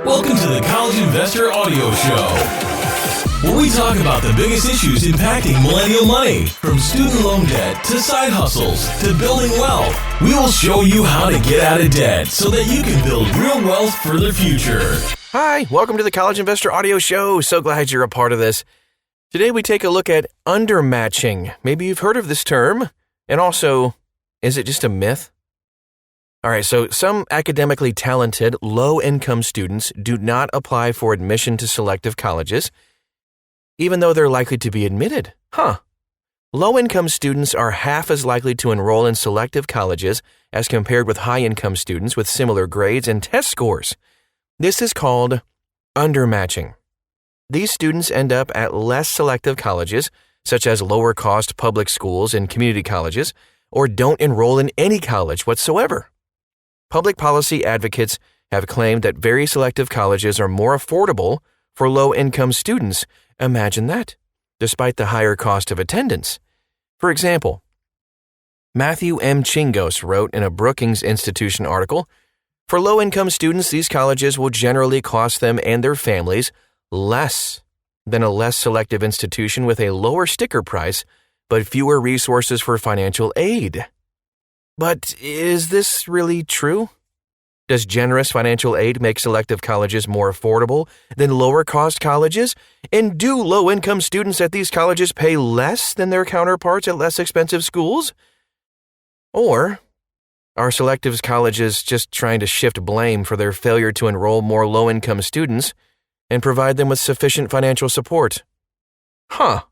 Welcome to the College Investor Audio Show, where we talk about the biggest issues impacting millennial money, from student loan debt to side hustles to building wealth. We will show you how to get out of debt so that you can build real wealth for the future. Hi, welcome to the College Investor Audio Show. So glad you're a part of this. Today we take a look at undermatching. Maybe you've heard of this term. And also, is it just a myth? All right, so some academically talented, low-income students do not apply for admission to selective colleges, even though they're likely to be admitted. Low-income students are half as likely to enroll in selective colleges as compared with high-income students with similar grades and test scores. This is called undermatching. These students end up at less selective colleges, such as lower-cost public schools and community colleges, or don't enroll in any college whatsoever. Public policy advocates have claimed that very selective colleges are more affordable for low-income students. Imagine that, despite the higher cost of attendance. For example, Matthew M. Chingos wrote in a Brookings Institution article, "For low-income students, these colleges will generally cost them and their families less than a less selective institution with a lower sticker price, but fewer resources for financial aid." But is this really true? Does generous financial aid make selective colleges more affordable than lower-cost colleges? And do low-income students at these colleges pay less than their counterparts at less expensive schools? Or are selective colleges just trying to shift blame for their failure to enroll more low-income students and provide them with sufficient financial support? Let's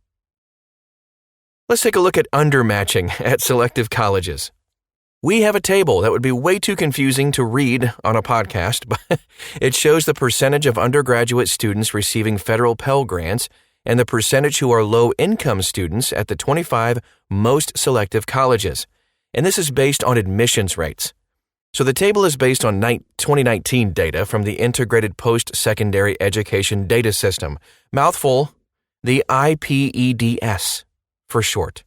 take a look at undermatching at selective colleges. We have a table that would be way too confusing to read on a podcast, but it shows the percentage of undergraduate students receiving federal Pell Grants and the percentage who are low-income students at the 25 most selective colleges. And this is based on admissions rates. So the table is based on 2019 data from the Integrated Post-Secondary Education Data System, mouthful, the IPEDS for short.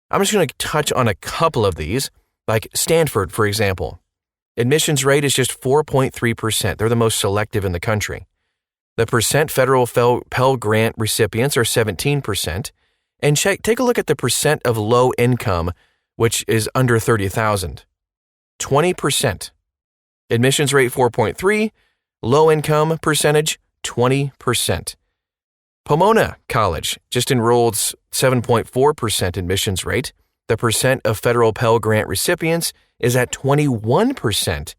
I'm just going to touch on a couple of these. Like Stanford, for example. Admissions rate is just 4.3%. They're the most selective in the country. The percent federal Pell Grant recipients are 17%. And take a look at the percent of low income, which is under 30,000. 20%. Admissions rate 4.3, low income percentage 20%. Pomona College just enrolled 7.4% admissions rate. The percent of federal Pell Grant recipients is at 21%,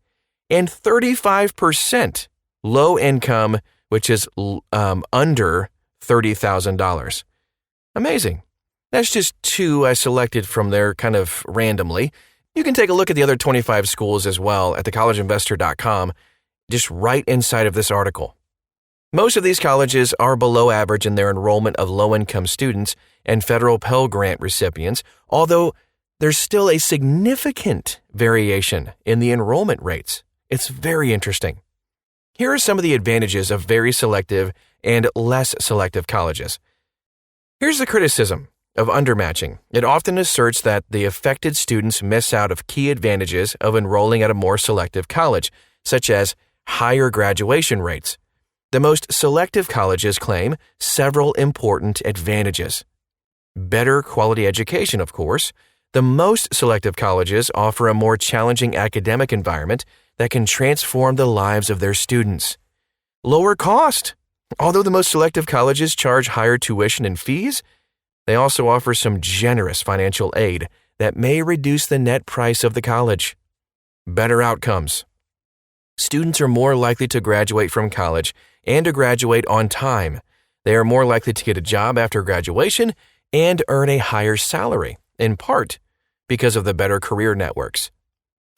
and 35% low income, which is under $30,000. Amazing. That's just two I selected from there kind of randomly. You can take a look at the other 25 schools as well at thecollegeinvestor.com, just right inside of this article. Most of these colleges are below average in their enrollment of low-income students and federal Pell Grant recipients, although there's still a significant variation in the enrollment rates. It's very interesting. Here are some of the advantages of very selective and less selective colleges. Here's the criticism of undermatching. It often asserts that the affected students miss out of key advantages of enrolling at a more selective college, such as higher graduation rates. The most selective colleges claim several important advantages. Better quality education, of course. The most selective colleges offer a more challenging academic environment that can transform the lives of their students. Lower cost. Although the most selective colleges charge higher tuition and fees, they also offer some generous financial aid that may reduce the net price of the college. Better outcomes. Students are more likely to graduate from college and to graduate on time. They are more likely to get a job after graduation and earn a higher salary, in part because of the better career networks.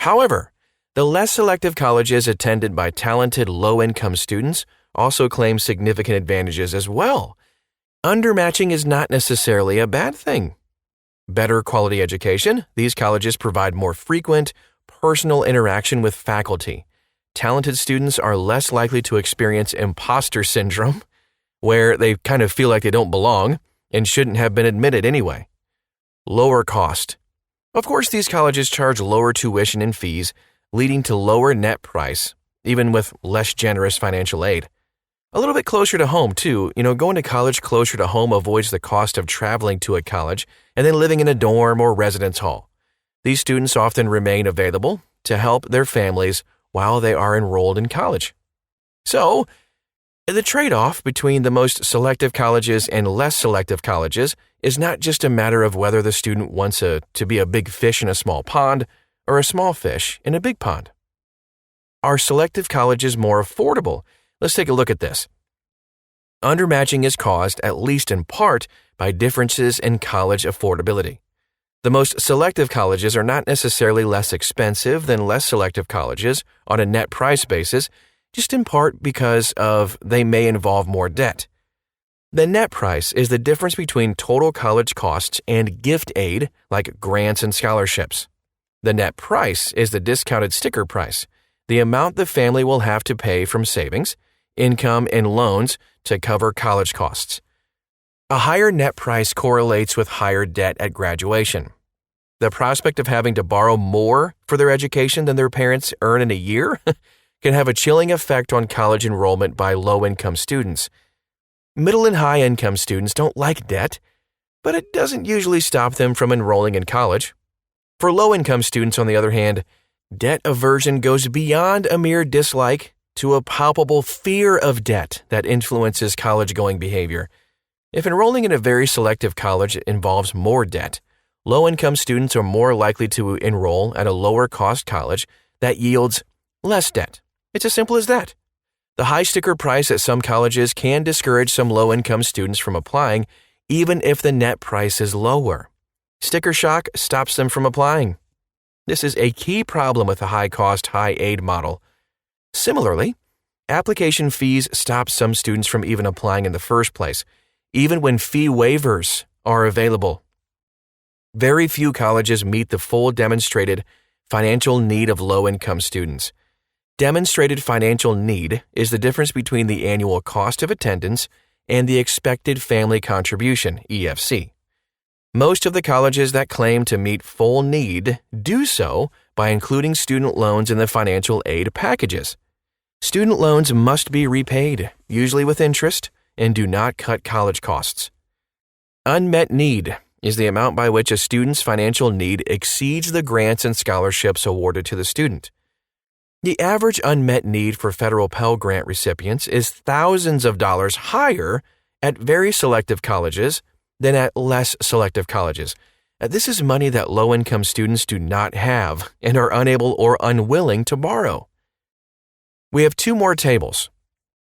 However, the less selective colleges attended by talented low-income students also claim significant advantages as well. Undermatching is not necessarily a bad thing. Better quality education. These colleges provide more frequent, personal interaction with faculty. Talented students are less likely to experience imposter syndrome, where they kind of feel like they don't belong and shouldn't have been admitted anyway. Lower cost. Of course, these colleges charge lower tuition and fees, leading to lower net price even with less generous financial aid. A little bit closer to home, too. Going to college closer to home avoids the cost of traveling to a college and then living in a dorm or residence hall. These students often remain available to help their families while they are enrolled in college. So, the trade-off between the most selective colleges and less selective colleges is not just a matter of whether the student wants to be a big fish in a small pond or a small fish in a big pond. Are selective colleges more affordable? Let's take a look at this. Undermatching is caused, at least in part, by differences in college affordability. The most selective colleges are not necessarily less expensive than less selective colleges on a net price basis, just in part because they may involve more debt. The net price is the difference between total college costs and gift aid, like grants and scholarships. The net price is the discounted sticker price, the amount the family will have to pay from savings, income, and loans to cover college costs. A higher net price correlates with higher debt at graduation. The prospect of having to borrow more for their education than their parents earn in a year can have a chilling effect on college enrollment by low-income students. Middle and high-income students don't like debt, but it doesn't usually stop them from enrolling in college. For low-income students, on the other hand, debt aversion goes beyond a mere dislike to a palpable fear of debt that influences college-going behavior. If enrolling in a very selective college involves more debt, low-income students are more likely to enroll at a lower-cost college that yields less debt. It's as simple as that. The high sticker price at some colleges can discourage some low-income students from applying, even if the net price is lower. Sticker shock stops them from applying. This is a key problem with the high-cost, high-aid model. Similarly, application fees stop some students from even applying in the first place, even when fee waivers are available. Very few colleges meet the full demonstrated financial need of low-income students. Demonstrated financial need is the difference between the annual cost of attendance and the expected family contribution, EFC. Most of the colleges that claim to meet full need do so by including student loans in the financial aid packages. Student loans must be repaid, usually with interest, and do not cut college costs. Unmet need is the amount by which a student's financial need exceeds the grants and scholarships awarded to the student. The average unmet need for federal Pell Grant recipients is thousands of dollars higher at very selective colleges than at less selective colleges. This is money that low-income students do not have and are unable or unwilling to borrow. We have two more tables,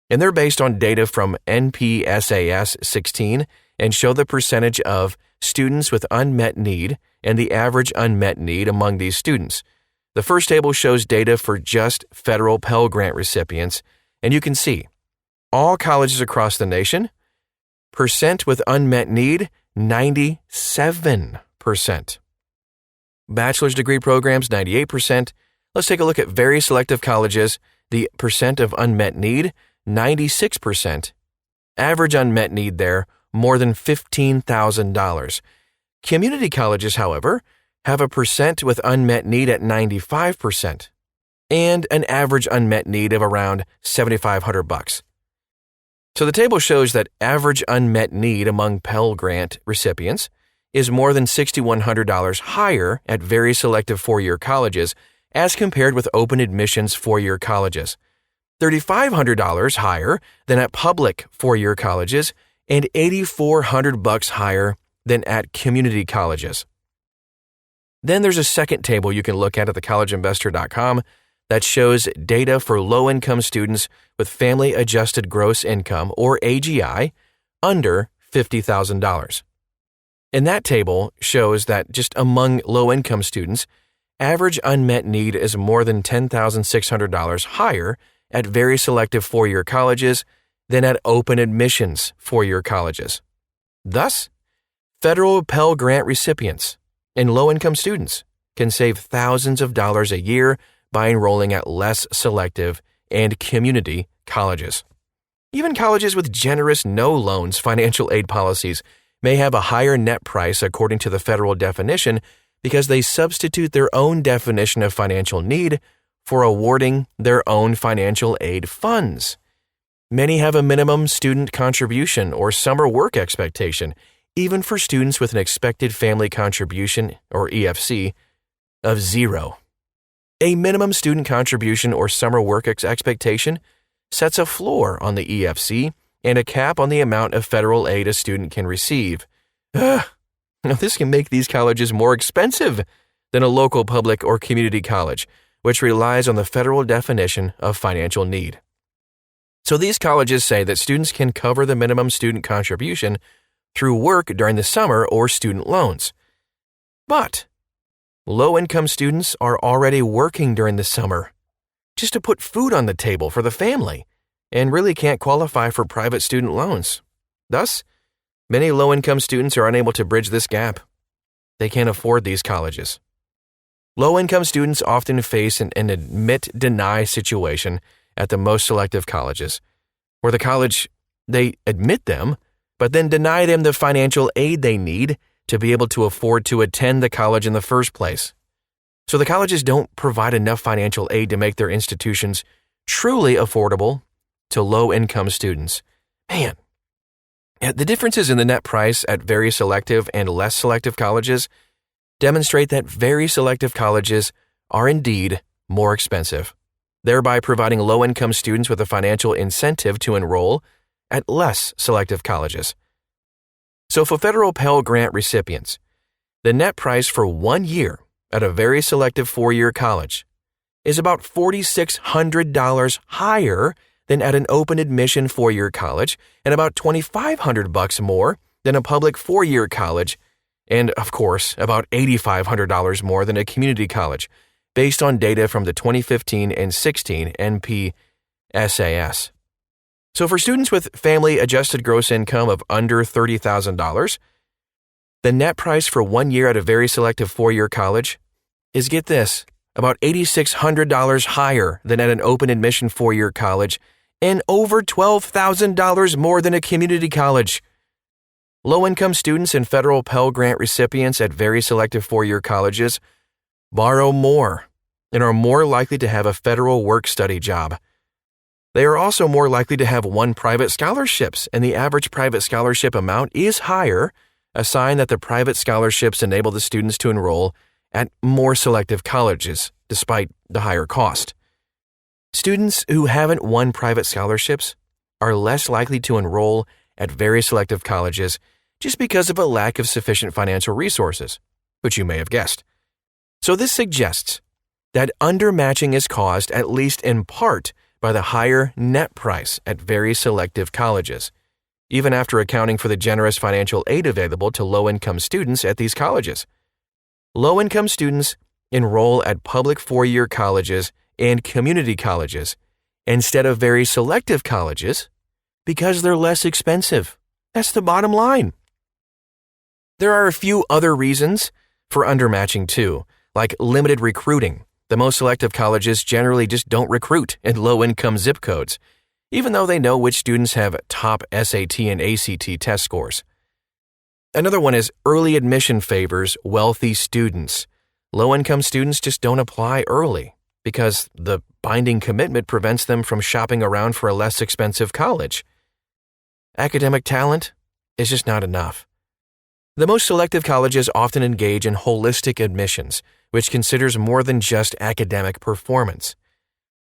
and they're based on data from NPSAS 16 and show the percentage of students with unmet need and the average unmet need among these students. The first table shows data for just federal Pell Grant recipients, and you can see all colleges across the nation, percent with unmet need, 97%. Bachelor's degree programs, 98%. Let's take a look at very selective colleges. The percent of unmet need, 96%. Average unmet need there, more than $15,000. Community colleges, however, have a percent with unmet need at 95% and an average unmet need of around $7,500. So the table shows that average unmet need among Pell Grant recipients is more than $6,100 higher at very selective four-year colleges as compared with open admissions four-year colleges, $3,500 higher than at public four-year colleges, and $8,400 higher than at community colleges. Then there's a second table you can look at thecollegeinvestor.com that shows data for low-income students with family-adjusted gross income, or AGI, under $50,000. And that table shows that just among low-income students, average unmet need is more than $10,600 higher at very selective four-year colleges than at open admissions four-year colleges. Thus, federal Pell Grant recipients and low-income students can save thousands of dollars a year by enrolling at less selective and community colleges. Even colleges with generous no-loans financial aid policies may have a higher net price according to the federal definition because they substitute their own definition of financial need for awarding their own financial aid funds. Many have a minimum student contribution or summer work expectation, even for students with an expected family contribution, or EFC, of 0. A minimum student contribution or summer work expectation sets a floor on the EFC and a cap on the amount of federal aid a student can receive. Now, this can make these colleges more expensive than a local public or community college, which relies on the federal definition of financial need. So these colleges say that students can cover the minimum student contribution through work during the summer or student loans. But low-income students are already working during the summer just to put food on the table for the family and really can't qualify for private student loans. Thus, many low-income students are unable to bridge this gap. They can't afford these colleges. Low-income students often face an admit-deny situation at the most selective colleges, where the college, they admit them, but then deny them the financial aid they need to be able to afford to attend the college in the first place. So the colleges don't provide enough financial aid to make their institutions truly affordable to low-income students. Man, the differences in the net price at very selective and less selective colleges demonstrate that very selective colleges are indeed more expensive, thereby providing low-income students with a financial incentive to enroll at less selective colleges. So for federal Pell Grant recipients, the net price for 1 year at a very selective 4-year college is about $4,600 higher than at an open admission 4-year college and about $2,500 more than a public 4-year college, and of course, about $8,500 more than a community college, based on data from the 2015 and 16 NP-SAS. So for students with family adjusted gross income of under $30,000, the net price for 1 year at a very selective 4-year college is, get this, about $8,600 higher than at an open admission 4-year college and over $12,000 more than a community college. Low-income students and federal Pell Grant recipients at very selective 4-year colleges borrow more and are more likely to have a federal work-study job. They are also more likely to have won private scholarships, and the average private scholarship amount is higher, a sign that the private scholarships enable the students to enroll at more selective colleges, despite the higher cost. Students who haven't won private scholarships are less likely to enroll at very selective colleges just because of a lack of sufficient financial resources, which you may have guessed. So this suggests that undermatching is caused, at least in part, by the higher net price at very selective colleges, even after accounting for the generous financial aid available to low-income students at these colleges. Low-income students enroll at public 4-year colleges and community colleges instead of very selective colleges because they're less expensive. That's the bottom line. There are a few other reasons for undermatching too, like limited recruiting. The most selective colleges generally just don't recruit in low-income zip codes, even though they know which students have top SAT and ACT test scores. Another one is early admission favors wealthy students. Low-income students just don't apply early because the binding commitment prevents them from shopping around for a less expensive college. Academic talent is just not enough. The most selective colleges often engage in holistic admissions, which considers more than just academic performance.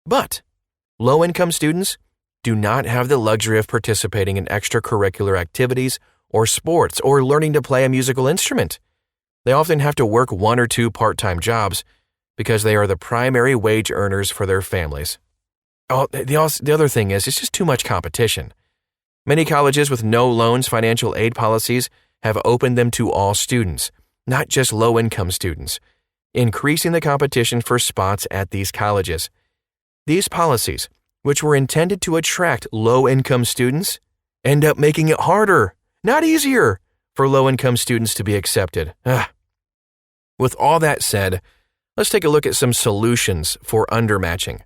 But low-income students do not have the luxury of participating in extracurricular activities or sports or learning to play a musical instrument. They often have to work 1 or 2 part-time jobs because they are the primary wage earners for their families. The other thing is, it's just too much competition. Many colleges with no loans financial aid policies have opened them to all students, not just low-income students, increasing the competition for spots at these colleges. These policies, which were intended to attract low-income students, end up making it harder, not easier, for low-income students to be accepted. With all that said, let's take a look at some solutions for undermatching.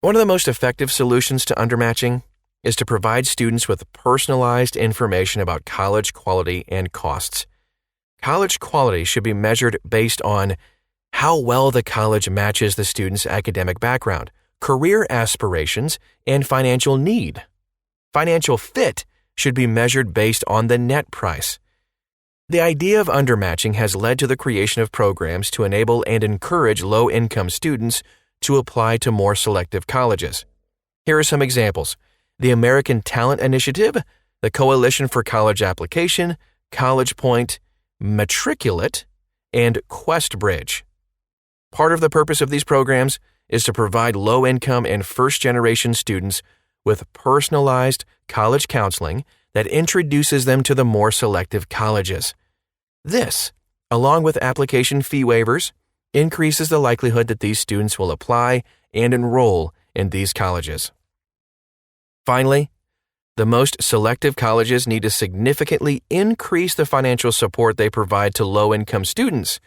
One of the most effective solutions to undermatching is to provide students with personalized information about college quality and costs. College quality should be measured based on how well the college matches the student's academic background, career aspirations, and financial need. Financial fit should be measured based on the net price. The idea of undermatching has led to the creation of programs to enable and encourage low-income students to apply to more selective colleges. Here are some examples: the American Talent Initiative, the Coalition for College Application, College Point, Matriculate, and QuestBridge. Part of the purpose of these programs is to provide low-income and first-generation students with personalized college counseling that introduces them to the more selective colleges. This, along with application fee waivers, increases the likelihood that these students will apply and enroll in these colleges. Finally, the most selective colleges need to significantly increase the financial support they provide to low-income students,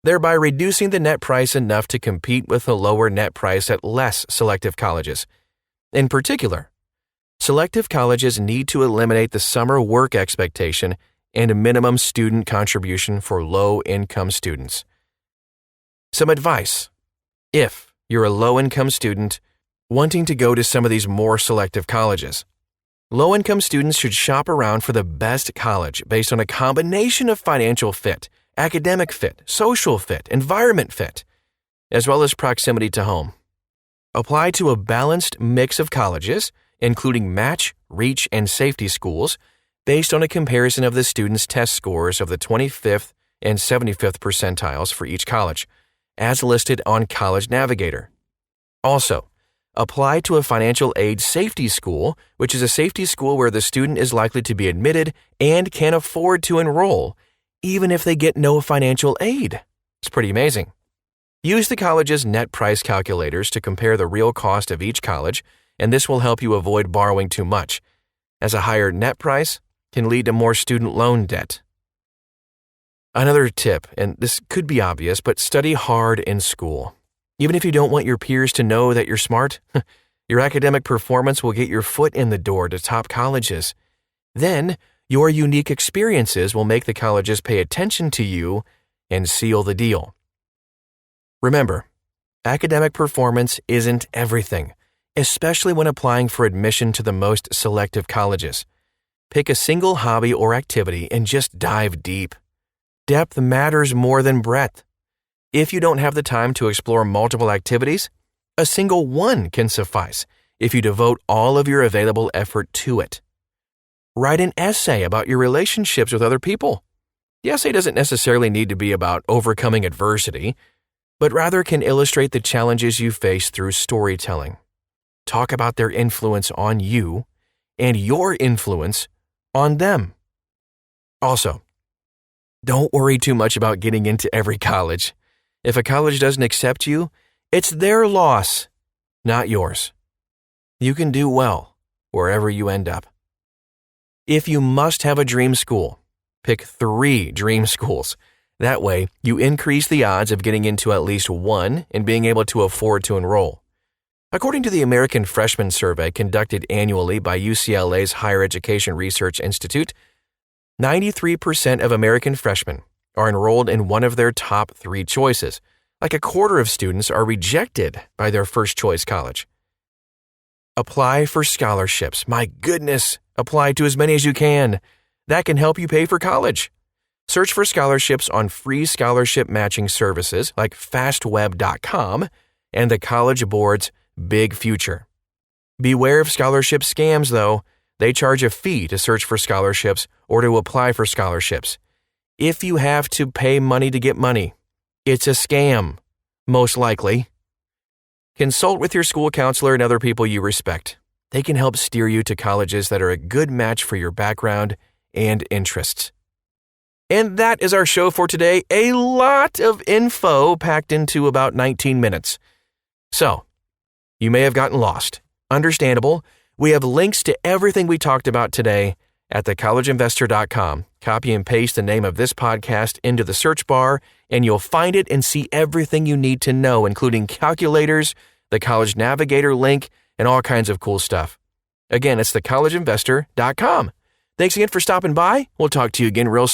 thereby reducing the net price enough to compete with the lower net price at less selective colleges. In particular, selective colleges need to eliminate the summer work expectation and a minimum student contribution for low-income students. Some advice: if you're a low-income student wanting to go to some of these more selective colleges, low-income students should shop around for the best college based on a combination of financial fit, academic fit, social fit, environment fit, as well as proximity to home. Apply to a balanced mix of colleges, including match, reach, and safety schools, based on a comparison of the students' test scores of the 25th and 75th percentiles for each college, as listed on College Navigator. Also, apply to a financial aid safety school, which is a safety school where the student is likely to be admitted and can afford to enroll, even if they get no financial aid. It's pretty amazing. Use the college's net price calculators to compare the real cost of each college, and this will help you avoid borrowing too much, as a higher net price can lead to more student loan debt. Another tip, and this could be obvious, but study hard in school. Even if you don't want your peers to know that you're smart, your academic performance will get your foot in the door to top colleges. Then, your unique experiences will make the colleges pay attention to you and seal the deal. Remember, academic performance isn't everything, especially when applying for admission to the most selective colleges. Pick a single hobby or activity and just dive deep. Depth matters more than breadth. If you don't have the time to explore multiple activities, a single one can suffice if you devote all of your available effort to it. Write an essay about your relationships with other people. The essay doesn't necessarily need to be about overcoming adversity, but rather can illustrate the challenges you face through storytelling. Talk about their influence on you and your influence on them. Also, don't worry too much about getting into every college. If a college doesn't accept you, it's their loss, not yours. You can do well wherever you end up. If you must have a dream school, pick 3 dream schools. That way, you increase the odds of getting into at least one and being able to afford to enroll. According to the American Freshman Survey conducted annually by UCLA's Higher Education Research Institute, 93% of American freshmen are enrolled in one of their top 3 choices. Like a quarter of students are rejected by their first choice college. Apply for scholarships. My goodness, apply to as many as you can. That can help you pay for college. Search for scholarships on free scholarship matching services like fastweb.com and the College Board's Big Future. Beware of scholarship scams, though. They charge a fee to search for scholarships or to apply for scholarships. If you have to pay money to get money, it's a scam, most likely. Consult with your school counselor and other people you respect. They can help steer you to colleges that are a good match for your background and interests. And that is our show for today. A lot of info packed into about 19 minutes. So, you may have gotten lost. Understandable. We have links to everything we talked about today at thecollegeinvestor.com. Copy and paste the name of this podcast into the search bar, and you'll find it and see everything you need to know, including calculators, the College Navigator link, and all kinds of cool stuff. Again, it's thecollegeinvestor.com. Thanks again for stopping by. We'll talk to you again real soon.